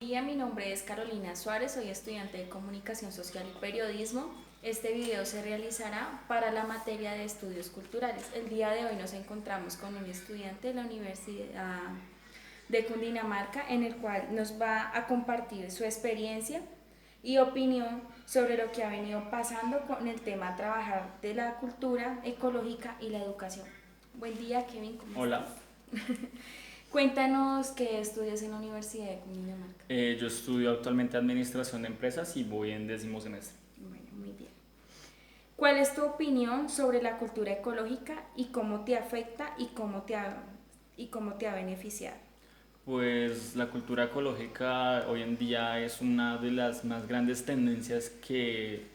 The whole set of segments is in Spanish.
Día, mi nombre es Carolina Suárez, soy estudiante de Comunicación Social y Periodismo. Este video se realizará para la materia de estudios culturales. El día de hoy nos encontramos con un estudiante de la Universidad de Cundinamarca, en el cual nos va a compartir su experiencia y opinión sobre lo que ha venido pasando con el tema trabajar de la cultura ecológica y la educación. Buen día, Kevin, ¿cómo estás? Hola, Cuéntanos qué estudias en la Universidad de Cundinamarca. yo estudio actualmente Administración de Empresas y voy en 10.º semestre. Bueno, muy bien. ¿Cuál es tu opinión sobre la cultura ecológica y cómo te afecta y cómo te ha beneficiado? Pues la cultura ecológica hoy en día es una de las más grandes tendencias que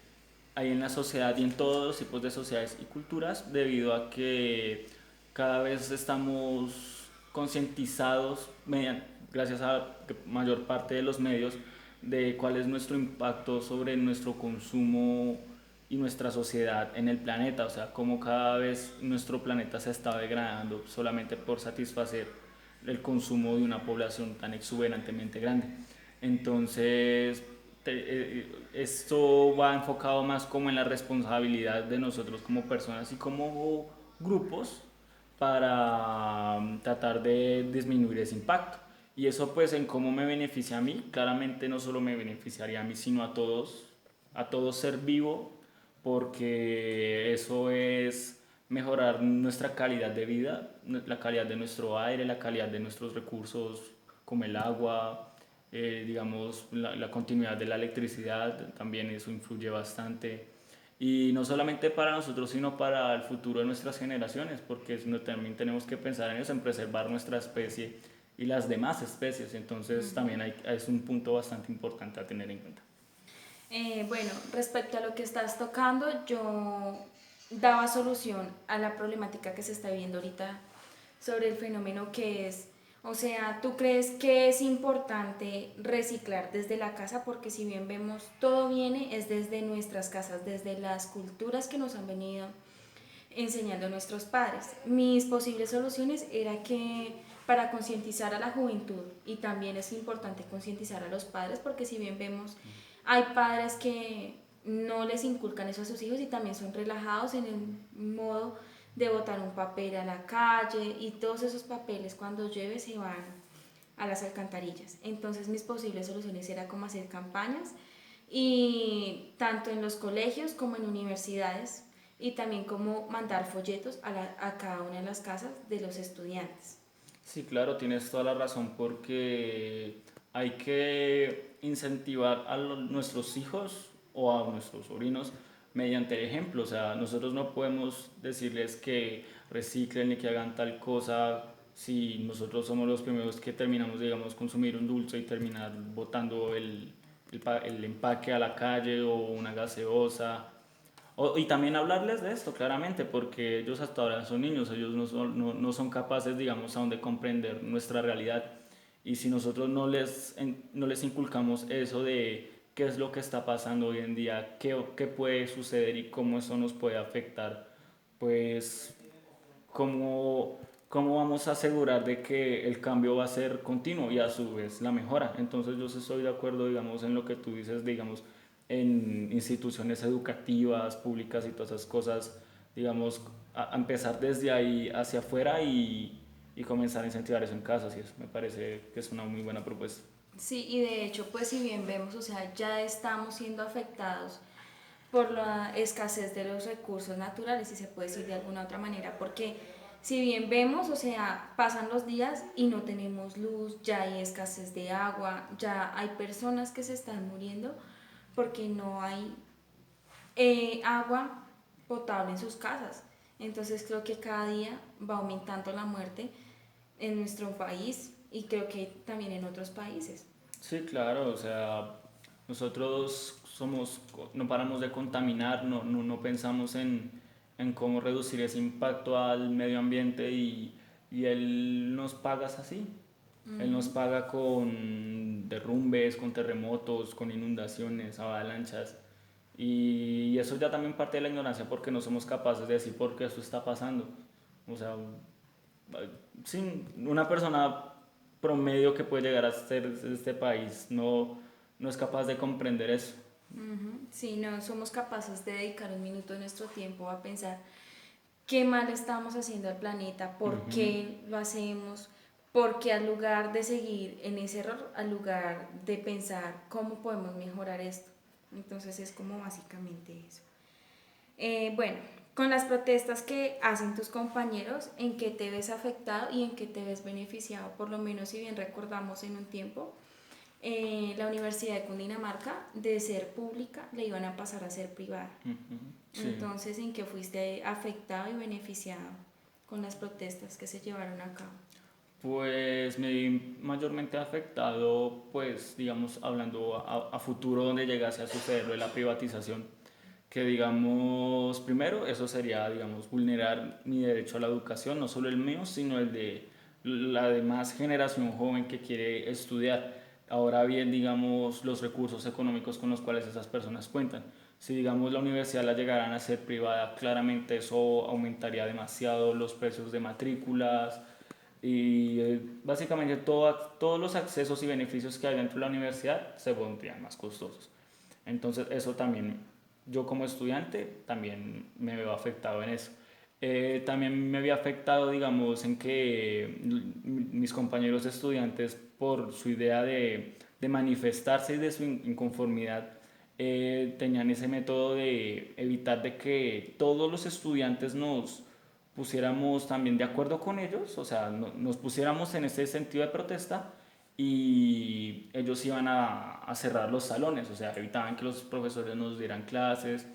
hay en la sociedad y en todos los tipos de sociedades y culturas, debido a que cada vez estamos concientizados, gracias a mayor parte de los medios, de cuál es nuestro impacto sobre nuestro consumo y nuestra sociedad en el planeta, o sea, cómo cada vez nuestro planeta se está degradando solamente por satisfacer el consumo de una población tan exuberantemente grande. Entonces, esto va enfocado más como en la responsabilidad de nosotros como personas y como grupos para tratar de disminuir ese impacto. Y eso pues en cómo me beneficia a mí, claramente no solo me beneficiaría a mí, sino a todo ser vivo, porque eso es mejorar nuestra calidad de vida, la calidad de nuestro aire, la calidad de nuestros recursos como el agua, digamos, la continuidad de la electricidad, también eso influye bastante. Y no solamente para nosotros, sino para el futuro de nuestras generaciones, porque también tenemos que pensar en eso, en preservar nuestra especie y las demás especies. Entonces también es un punto bastante importante a tener en cuenta. Bueno, respecto a lo que estás tocando, yo daba solución a la problemática que se está viendo ahorita sobre el fenómeno que es, o sea, ¿tú crees que es importante reciclar desde la casa? Porque si bien vemos, todo viene es desde nuestras casas, desde las culturas que nos han venido enseñando a nuestros padres. Mis posibles soluciones era que para concientizar a la juventud, y también es importante concientizar a los padres, porque si bien vemos, hay padres que no les inculcan eso a sus hijos y también son relajados en el modo de botar un papel a la calle, y todos esos papeles cuando llueve se van a las alcantarillas. Entonces mis posibles soluciones era como hacer campañas, y tanto en los colegios como en universidades, y también como mandar folletos a cada una de las casas de los estudiantes. Sí, claro, tienes toda la razón porque hay que incentivar a nuestros hijos o a nuestros sobrinos mediante el ejemplo. O sea, nosotros no podemos decirles que reciclen y que hagan tal cosa si nosotros somos los primeros que terminamos, digamos, consumir un dulce y terminar botando el empaque a la calle o una gaseosa. Y también hablarles de esto claramente, porque ellos hasta ahora son niños, ellos no son capaces, digamos, aún de comprender nuestra realidad. Y si nosotros no les inculcamos eso de qué es lo que está pasando hoy en día, qué puede suceder y cómo eso nos puede afectar, pues cómo vamos a asegurar de que el cambio va a ser continuo y a su vez la mejora. Entonces yo sí estoy de acuerdo, digamos, en lo que tú dices, digamos, en instituciones educativas, públicas y todas esas cosas, digamos, a empezar desde ahí hacia afuera y comenzar a incentivar eso en casa, así es, me parece que es una muy buena propuesta. Sí, y de hecho, pues si bien vemos, o sea, ya estamos siendo afectados por la escasez de los recursos naturales, si se puede decir de alguna otra manera, porque si bien vemos, o sea, pasan los días y no tenemos luz, ya hay escasez de agua, ya hay personas que se están muriendo porque no hay agua potable en sus casas. Entonces creo que cada día va aumentando la muerte en nuestro país, y creo que también en otros países. Sí, claro, o sea, nosotros no paramos de contaminar, no pensamos en cómo reducir ese impacto al medio ambiente y él nos paga así. Él nos paga con derrumbes, con terremotos, con inundaciones, avalanchas. Y eso ya también parte de la ignorancia porque no somos capaces de decir por qué eso está pasando. O sea, sí, una persona promedio que puede llegar a ser este país no es capaz de comprender eso. Ujú. Sí, no somos capaces de dedicar un minuto de nuestro tiempo a pensar qué mal estamos haciendo al planeta, por Ujú. qué lo hacemos, porque al lugar de seguir en ese error, al lugar de pensar cómo podemos mejorar esto. Entonces es como básicamente eso. Bueno, con las protestas que hacen tus compañeros, ¿en qué te ves afectado y en qué te ves beneficiado? Por lo menos si bien recordamos en un tiempo, la Universidad de Cundinamarca, de ser pública, le iban a pasar a ser privada. Ujú. Sí. Entonces, ¿en qué fuiste afectado y beneficiado con las protestas que se llevaron a cabo? Pues me vi mayormente afectado, pues digamos, hablando a futuro donde llegase a suceder lo de la privatización, que digamos, primero eso sería, digamos, vulnerar mi derecho a la educación, no solo el mío, sino el de la demás generación joven que quiere estudiar. Ahora bien, digamos, los recursos económicos con los cuales esas personas cuentan. Si, digamos, la universidad la llegaran a ser privada, claramente eso aumentaría demasiado los precios de matrículas y básicamente todos los accesos y beneficios que hay dentro de la universidad se pondrían más costosos. Entonces eso también, yo como estudiante, también me veo afectado en eso. También me había afectado, digamos, en que mis compañeros estudiantes, por su idea de manifestarse y de su inconformidad, tenían ese método de evitar de que todos los estudiantes nos pusiéramos también de acuerdo con ellos, o sea, nos pusiéramos en ese sentido de protesta y ellos iban a cerrar los salones, o sea, evitaban que los profesores nos dieran clases,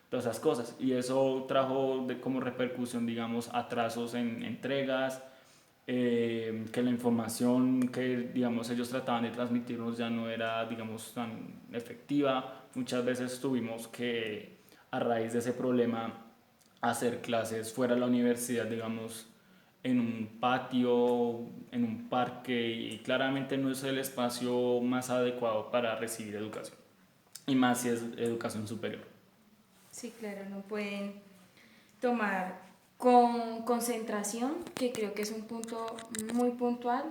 todas esas cosas. Y eso trajo como repercusión, digamos, atrasos en entregas, que la información que, digamos, ellos trataban de transmitirnos ya no era, digamos, tan efectiva. Muchas veces tuvimos que, a raíz de ese problema, hacer clases fuera de la universidad, digamos, en un patio, en un parque, y claramente no es el espacio más adecuado para recibir educación, y más si es educación superior. Sí, claro, no pueden tomar con concentración, que creo que es un punto muy puntual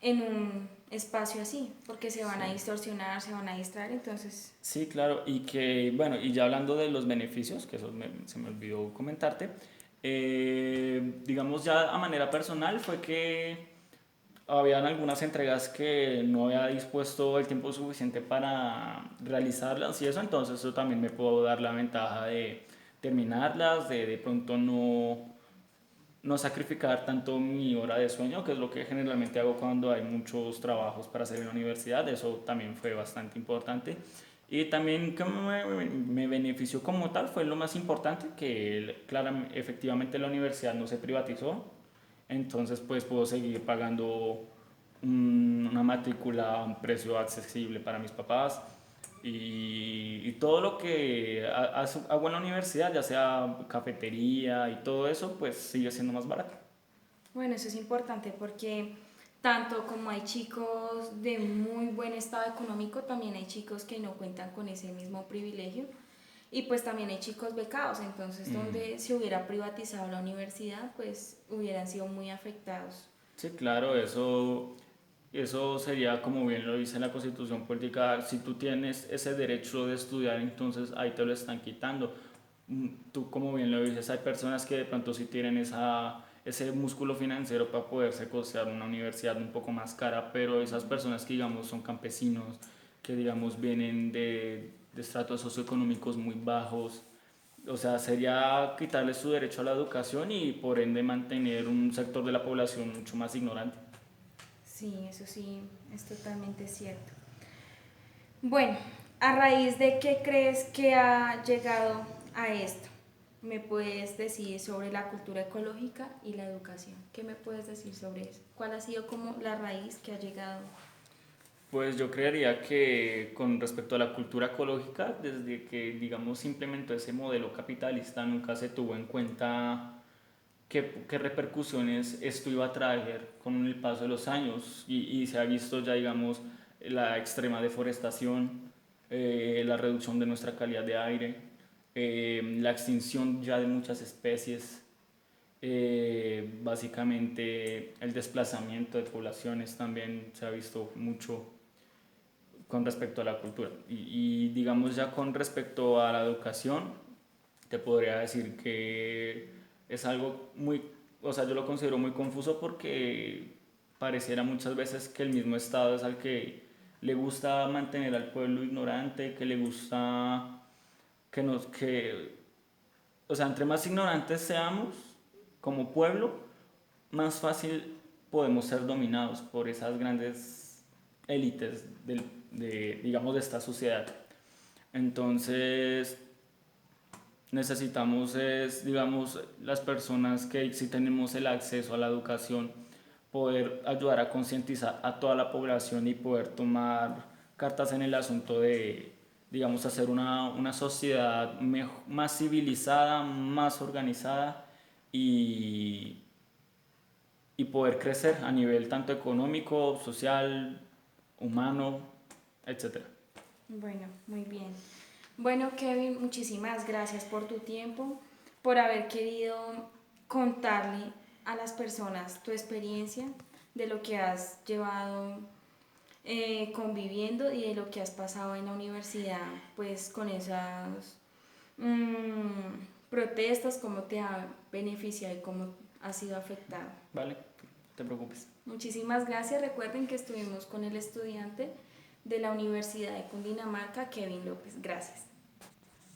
en un espacio así, porque se van Sí. a distorsionar, se van a distraer, entonces, Sí, claro, y que, bueno, y ya hablando de los beneficios, que eso se me olvidó comentarte, digamos ya a manera personal fue que habían algunas entregas que no había dispuesto el tiempo suficiente para realizarlas y eso, entonces eso también me puedo dar la ventaja de terminarlas, de pronto no sacrificar tanto mi hora de sueño, que es lo que generalmente hago cuando hay muchos trabajos para hacer en la universidad. Eso también fue bastante importante. Y también que me benefició como tal fue lo más importante, que claramente, efectivamente la universidad no se privatizó, entonces pues puedo seguir pagando una matrícula a un precio accesible para mis papás y todo lo que hago en la universidad, ya sea cafetería y todo eso, pues sigue siendo más barato. bueno, eso es importante porque tanto como hay chicos de muy buen estado económico, también hay chicos que no cuentan con ese mismo privilegio y pues también hay chicos becados, entonces Mm. donde se hubiera privatizado la universidad, pues hubieran sido muy afectados. Sí, claro, eso sería como bien lo dice la Constitución política, si tú tienes ese derecho de estudiar, entonces ahí te lo están quitando. Tú como bien lo dices, hay personas que de pronto sí tienen ese músculo financiero para poderse costear una universidad un poco más cara, pero esas personas que digamos son campesinos, que digamos vienen de estratos socioeconómicos muy bajos, o sea, sería quitarle su derecho a la educación y por ende mantener un sector de la población mucho más ignorante. Sí, eso sí, es totalmente cierto. Bueno, ¿a raíz de qué crees que ha llegado a esto? ¿Me puedes decir sobre la cultura ecológica y la educación? ¿Qué me puedes decir sobre eso? ¿Cuál ha sido como la raíz que ha llegado? Pues yo creería que con respecto a la cultura ecológica, desde que digamos se implementó ese modelo capitalista, nunca se tuvo en cuenta qué repercusiones esto iba a traer con el paso de los años y se ha visto ya digamos la extrema deforestación, la reducción de nuestra calidad de aire, la extinción ya de muchas especies. Básicamente el desplazamiento de poblaciones también se ha visto mucho con respecto a la cultura. Y digamos ya con respecto a la educación, te podría decir que es algo muy, o sea, yo lo considero muy confuso porque pareciera muchas veces que el mismo Estado es al que le gusta mantener al pueblo ignorante, que le gusta que, o sea, entre más ignorantes seamos como pueblo, más fácil podemos ser dominados por esas grandes élites digamos, de esta sociedad. Entonces, necesitamos es, digamos, las personas que sí tenemos el acceso a la educación, poder ayudar a concientizar a toda la población y poder tomar cartas en el asunto de, digamos, hacer una sociedad más civilizada, más organizada y, y poder crecer a nivel tanto económico, social, humano, etcétera. Bueno, muy bien. Bueno, Kevin, muchísimas gracias por tu tiempo, por haber querido contarle a las personas tu experiencia de lo que has llevado conviviendo y de lo que has pasado en la universidad, pues con esas protestas, cómo te ha beneficiado y cómo ha sido afectado. Vale, no te preocupes. Muchísimas gracias. Recuerden que estuvimos con el estudiante de la Universidad de Cundinamarca, Kevin López. Gracias.